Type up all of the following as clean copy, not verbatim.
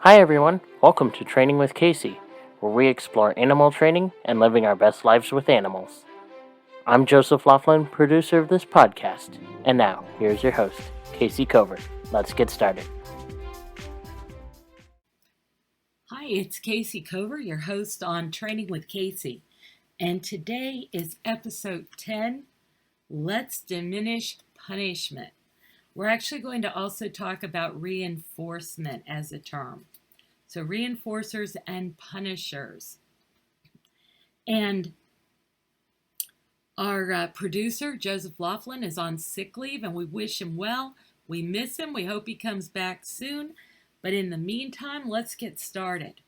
Hi everyone, welcome to Training with Kayce, where we explore animal training and living our best lives with animals. I'm Joseph Laughlin, producer of this podcast, and now here's your host, Kayce Covert. Let's get started. Hi, it's Kayce Covert, your host on Training with Kayce, and today is episode 10, Let's Diminish Punishment. We're actually going to also talk about reinforcement as a term. So reinforcers and punishers. And our producer, Joseph Laughlin, is on sick leave, and we wish him well. We miss him. We hope he comes back soon. But in the meantime, let's get started.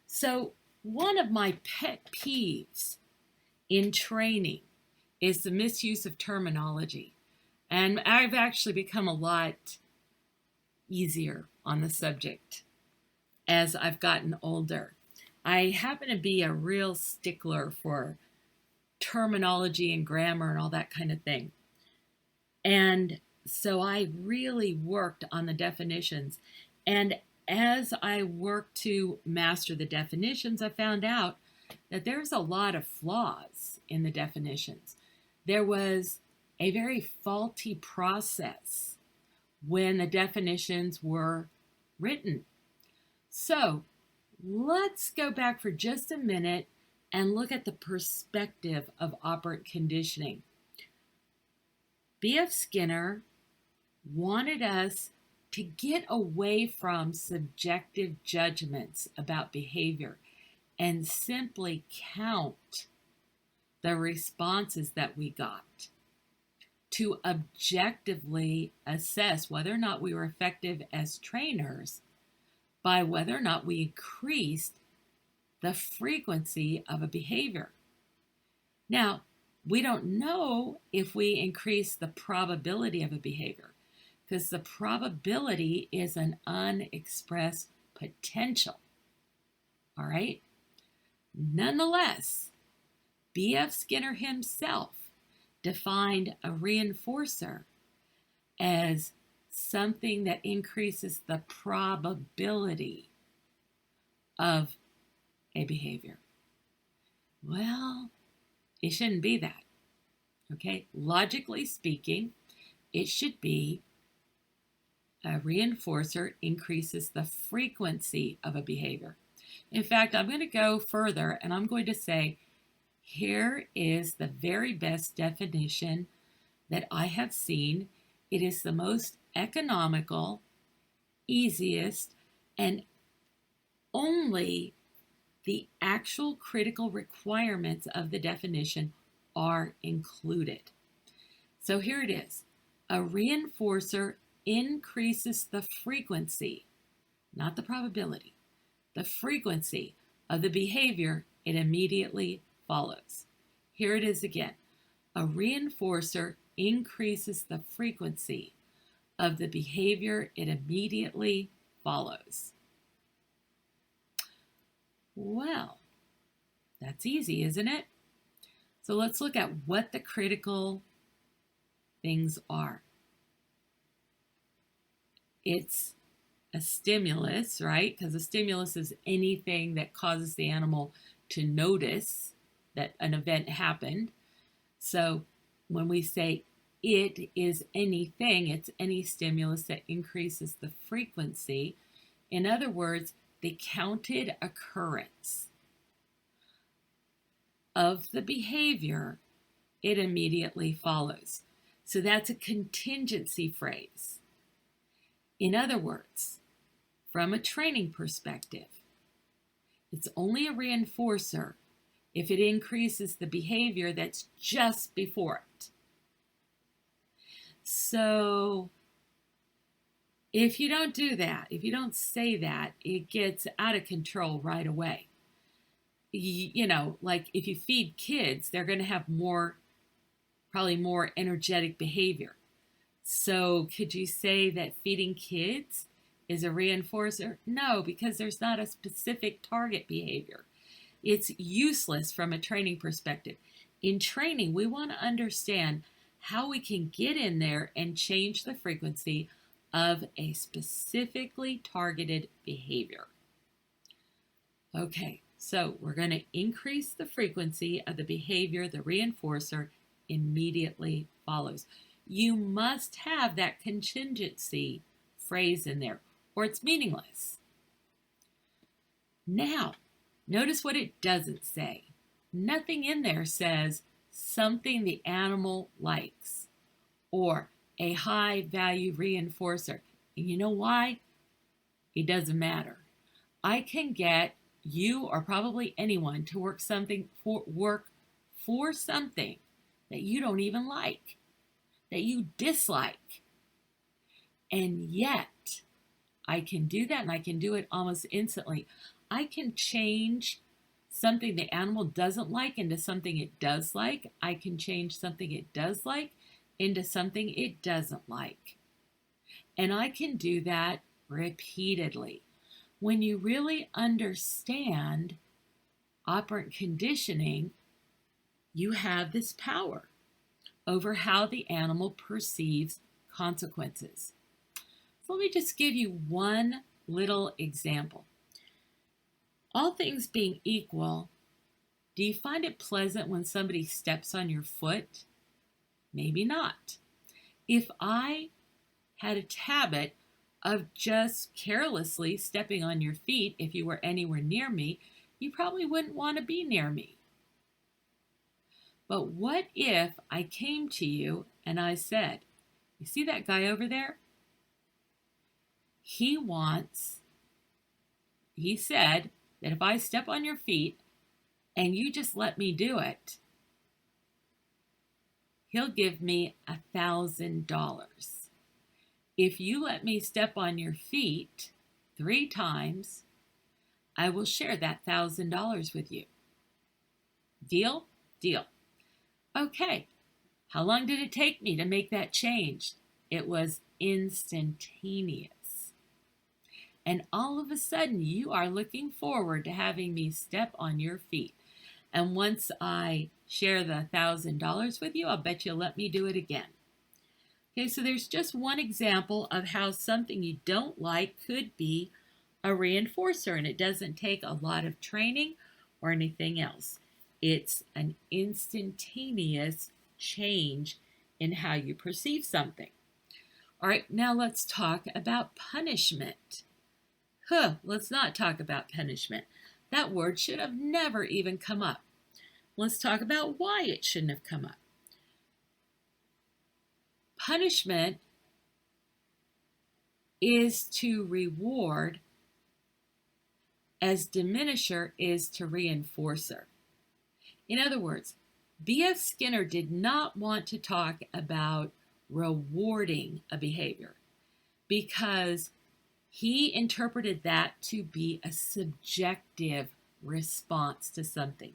So one of my pet peeves in training is the misuse of terminology. And I've actually become a lot easier on the subject as I've gotten older. I happen to be a real stickler for terminology and grammar and all that kind of thing. And so I really worked on the definitions. And as I worked to master the definitions, I found out that there's a lot of flaws in the definitions. There was a very faulty process when the definitions were written. So let's go back for just a minute and look at the perspective of operant conditioning. B.F. Skinner wanted us to get away from subjective judgments about behavior and simply count the responses that we got to objectively assess whether or not we were effective as trainers by whether or not we increased the frequency of a behavior. Now, we don't know if we increase the probability of a behavior because the probability is an unexpressed potential. All right? Nonetheless, B.F. Skinner himself defined a reinforcer as something that increases the probability of a behavior. Well, it shouldn't be that. Okay? Logically speaking, it should be a reinforcer increases the frequency of a behavior. In fact, I'm going to go further and I'm going to say, here is the very best definition that I have seen. It is the most economical, easiest, and only the actual critical requirements of the definition are included. So here it is. A reinforcer increases the frequency, not the probability, the frequency of the behavior it immediately follows. Here it is again. A reinforcer increases the frequency of the behavior it immediately follows. Well, that's easy, isn't it? So let's look at what the critical things are. It's a stimulus, right? Because a stimulus is anything that causes the animal to notice that an event happened. So when we say it is anything, it's any stimulus that increases the frequency. In other words, the counted occurrence of the behavior it immediately follows. So that's a contingency phrase. In other words, from a training perspective, it's only a reinforcer if it increases the behavior that's just before it. So if you don't do that, if you don't say that, it gets out of control right away. You know, like if you feed kids, they're going to have probably more energetic behavior. So could you say that feeding kids is a reinforcer? No, because there's not a specific target behavior. It's useless from a training perspective. In training, we want to understand how we can get in there and change the frequency of a specifically targeted behavior. Okay, so we're going to increase the frequency of the behavior the reinforcer immediately follows. You must have that contingency phrase in there, or it's meaningless. Now, notice what it doesn't say. Nothing in there says something the animal likes or a high value reinforcer. And you know why? It doesn't matter. I can get you or probably anyone to work for something that you don't even like, that you dislike. And yet, I can do that, and I can do it almost instantly. I can change something the animal doesn't like into something it does like. I can change something it does like into something it doesn't like. And I can do that repeatedly. When you really understand operant conditioning, you have this power over how the animal perceives consequences. So let me just give you one little example. All things being equal, do you find it pleasant when somebody steps on your foot? Maybe not. If I had a habit of just carelessly stepping on your feet if you were anywhere near me, you probably wouldn't want to be near me. But what if I came to you and I said, you see that guy over there? He said that if I step on your feet and you just let me do it, he'll give me $1,000. If you let me step on your feet 3 times, I will share that $1,000 with you. Deal? Deal. Okay. How long did it take me to make that change? It was instantaneous. And all of a sudden, you are looking forward to having me step on your feet. And once I share the $1,000 with you, I'll bet you'll let me do it again. Okay, so there's just one example of how something you don't like could be a reinforcer, and it doesn't take a lot of training or anything else. It's an instantaneous change in how you perceive something. All right, now let's talk about punishment. Let's not talk about punishment. That word should have never even come up. Let's talk about why it shouldn't have come up. Punishment is to reward as diminisher is to reinforcer. In other words, B.F. Skinner did not want to talk about rewarding a behavior because he interpreted that to be a subjective response to something.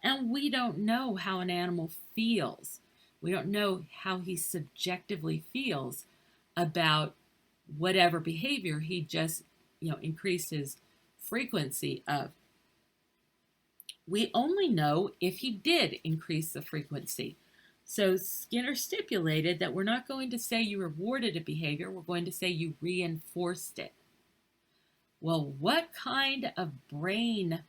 And we don't know how an animal feels. We don't know how he subjectively feels about whatever behavior he just, increased his frequency of. We only know if he did increase the frequency. So Skinner stipulated that we're not going to say you rewarded a behavior, we're going to say you reinforced it. Well, what kind of brain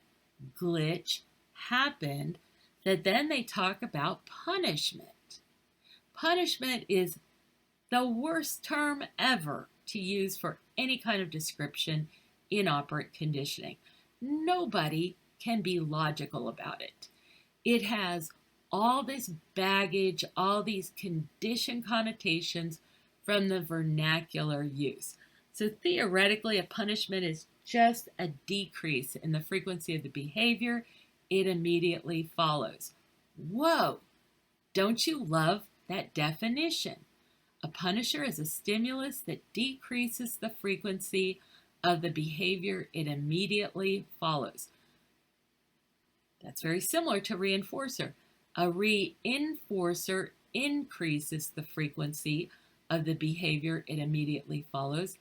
glitch happened that then they talk about punishment? Punishment is the worst term ever to use for any kind of description in operant conditioning. Nobody can be logical about it. It has all this baggage, all these conditioned connotations from the vernacular use. So theoretically, a punishment is just a decrease in the frequency of the behavior it immediately follows. Whoa! Don't you love that definition? A punisher is a stimulus that decreases the frequency of the behavior it immediately follows. That's very similar to reinforcer. A reinforcer increases the frequency of the behavior it immediately follows.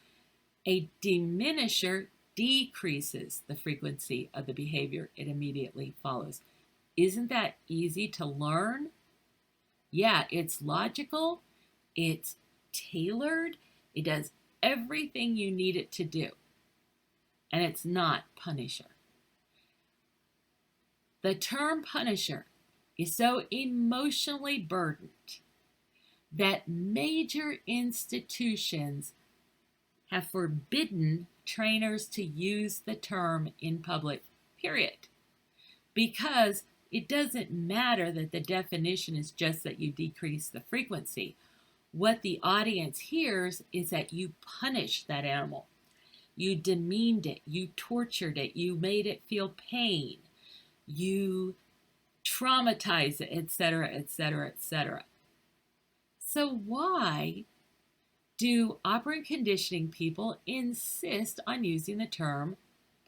A diminisher decreases the frequency of the behavior it immediately follows. Isn't that easy to learn? Yeah, it's logical, it's tailored, it does everything you need it to do. And it's not punisher. The term punisher is so emotionally burdened that major institutions have forbidden trainers to use the term in public, period. Because it doesn't matter that the definition is just that you decrease the frequency. What the audience hears is that you punished that animal. You demeaned it, you tortured it, you made it feel pain, you traumatized it, etc., etc., etc. So why do operant conditioning people insist on using the term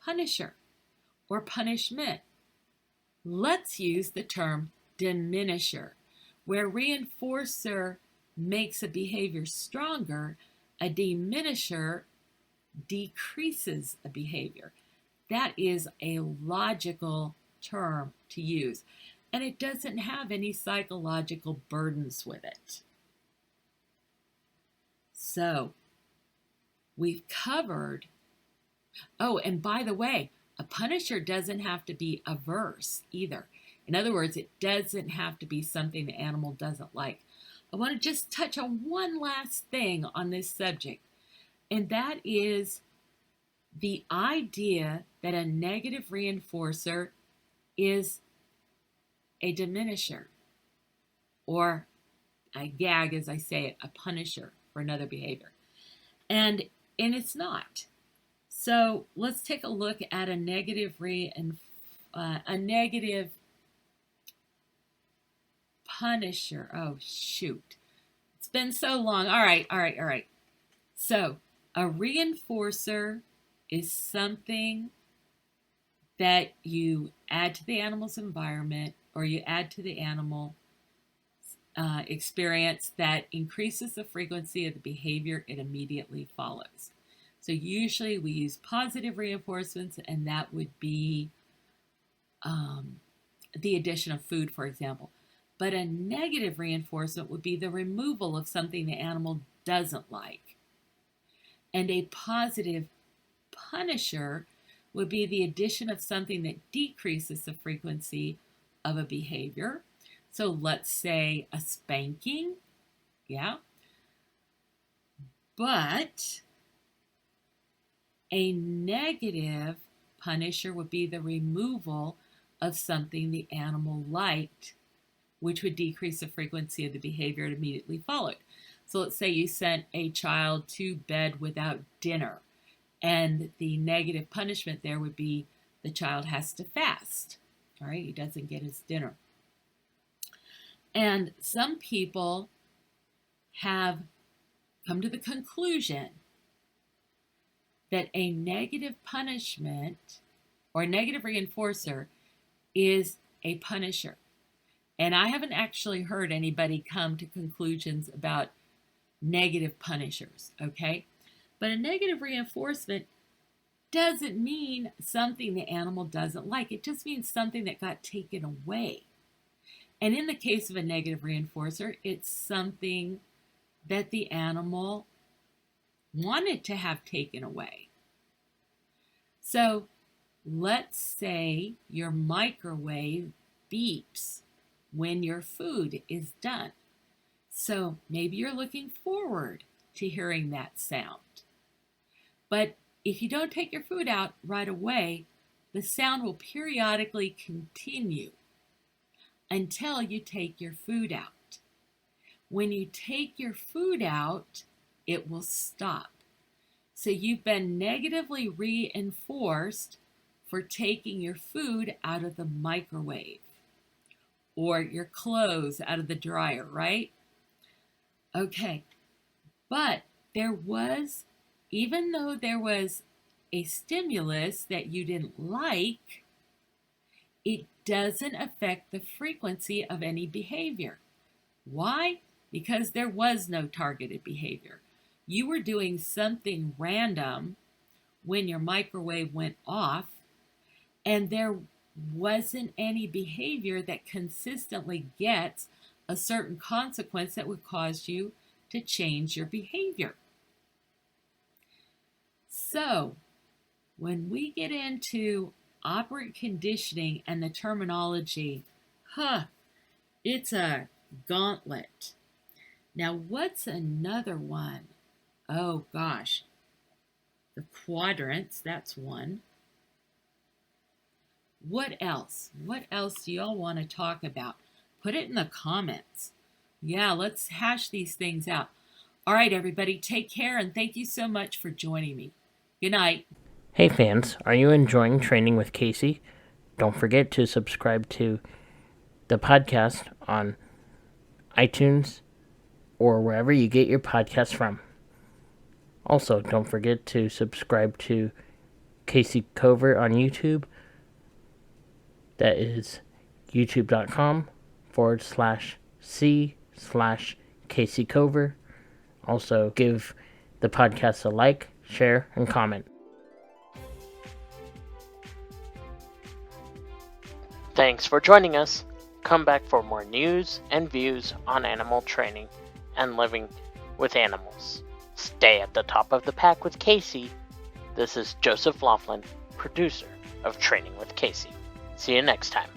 punisher or punishment? Let's use the term diminisher, where reinforcer makes a behavior stronger, a diminisher decreases a behavior. That is a logical term to use, and it doesn't have any psychological burdens with it. So, we've covered, oh, and by the way, a punisher doesn't have to be averse either. In other words, it doesn't have to be something the animal doesn't like. I want to just touch on one last thing on this subject, and that is the idea that a negative reinforcer is a diminisher, or a gag, as I say it, a punisher for another behavior. And it's not. So let's take a look at a negative punisher. Oh, shoot. It's been so long. All right. So a reinforcer is something that you add to the animal's environment, or you add to the animal experience that increases the frequency of the behavior it immediately follows. So usually we use positive reinforcements, and that would be the addition of food, for example. But a negative reinforcement would be the removal of something the animal doesn't like. And a positive punisher would be the addition of something that decreases the frequency of a behavior. So let's say a spanking, yeah. But a negative punisher would be the removal of something the animal liked, which would decrease the frequency of the behavior it immediately followed. So let's say you sent a child to bed without dinner, and the negative punishment there would be the child has to fast. All right, he doesn't get his dinner. And some people have come to the conclusion that a negative punishment or a negative reinforcer is a punisher. And I haven't actually heard anybody come to conclusions about negative punishers, okay? But a negative reinforcement doesn't mean something the animal doesn't like. It just means something that got taken away. And in the case of a negative reinforcer, it's something that the animal wanted to have taken away. So let's say your microwave beeps when your food is done. So maybe you're looking forward to hearing that sound. But if you don't take your food out right away, the sound will periodically continue until you take your food out. When you take your food out, it will stop. So you've been negatively reinforced for taking your food out of the microwave or your clothes out of the dryer, right? Okay, but even though there was a stimulus that you didn't like, it doesn't affect the frequency of any behavior. Why? Because there was no targeted behavior. You were doing something random when your microwave went off, and there wasn't any behavior that consistently gets a certain consequence that would cause you to change your behavior. So, when we get into operant conditioning and the terminology, it's a gauntlet. Now, what's another one? Oh gosh, the quadrants, that's one. What else? What else do y'all want to talk about? Put it in the comments. Yeah, let's hash these things out. All right, everybody, take care, and thank you so much for joining me. Good night. Hey fans, are you enjoying Training with Kayce? Don't forget to subscribe to the podcast on iTunes or wherever you get your podcasts from. Also, don't forget to subscribe to Kayce Covert on YouTube. That is youtube.com/C/Kayce Covert. Also, give the podcast a like, share, and comment. Thanks for joining us. Come back for more news and views on animal training and living with animals. Stay at the top of the pack with Kayce. This is Joseph Laughlin, producer of Training with Kayce. See you next time.